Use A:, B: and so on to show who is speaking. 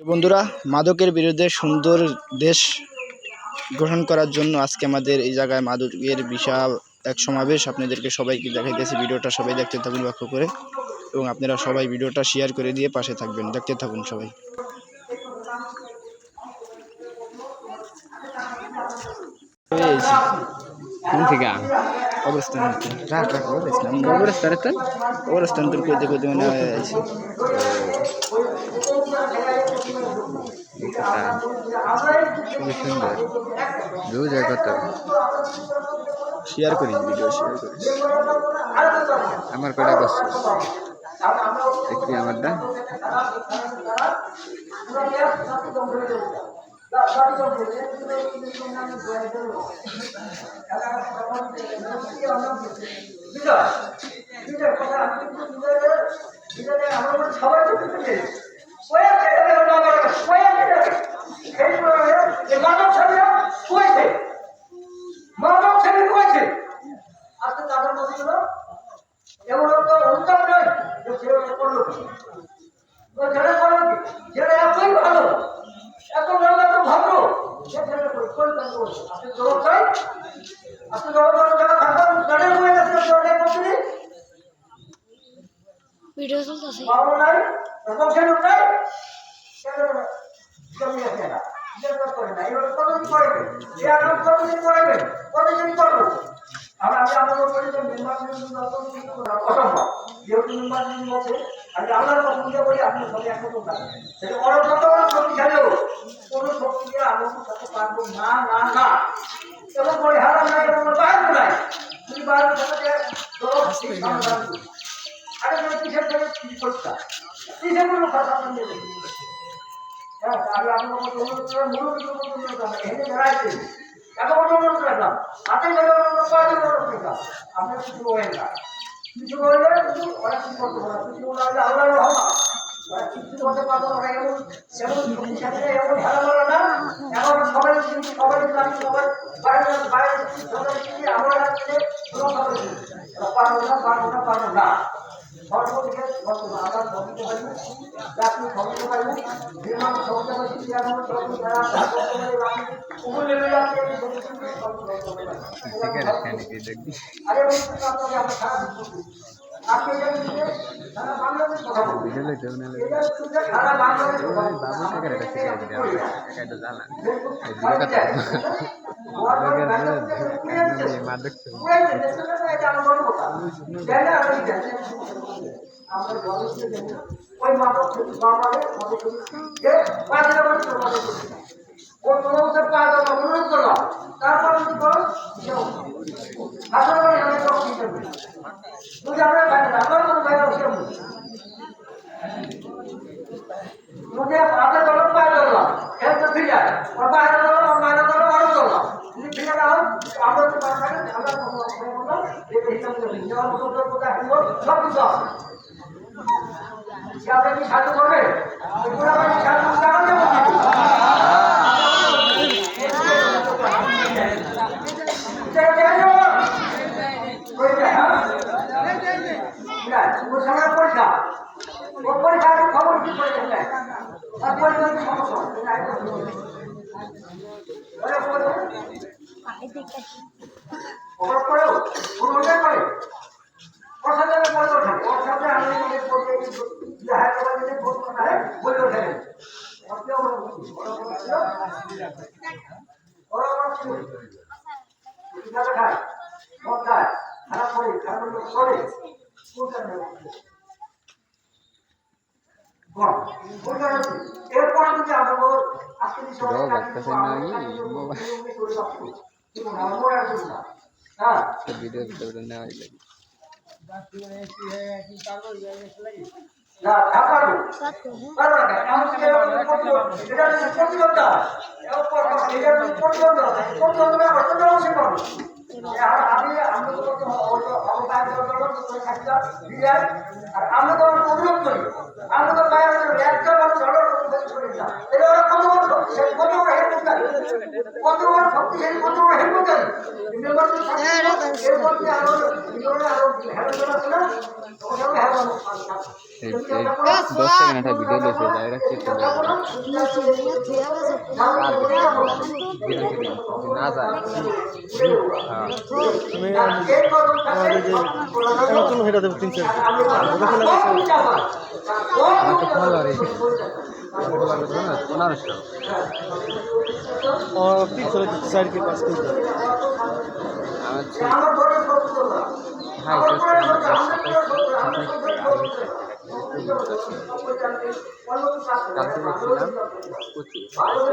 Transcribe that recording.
A: বন্ধুরা, মাদকের বিরুদ্ধে সুন্দর দেশ গঠন করার জন্য আজকে আমাদের এই জায়গায় মাদকের বিশাল এক সমাবেশ। আপনাদেরকে সবাইকে দেখাইতেছি, ভিডিওটা সবাই দেখতে থাকুন লক্ষ্য করে, এবং আপনারা সবাই ভিডিওটা শেয়ার করে দিয়ে পাশে থাকবেন। দেখতে থাকুন সবাই। অবস্থান তোর করতে করতে মানে
B: খুবই সুন্দর ভিউ যায় কত
A: শেয়ার করিস, ভিডিও শেয়ার করিস।
B: আমার কটা করছিস দেখবি আমারটা
C: ভিডিও চলতেছে। দেখবি ভিডিও ভিডিও নেওয়াই লাগে
B: এই 10 সেকেন্ড একটা ভিডিও লইছে ডাইরেক্ট চেক করে না যায় হ্যাঁ
D: তুমি আমাদের যে এখন হেটা দেবো 3 সেকেন্ড
B: আমার তো ফলোয়ার এই 1500
D: और पिक्सल साइड के पास कोई
B: हाय কালকে দেখছিলাম 25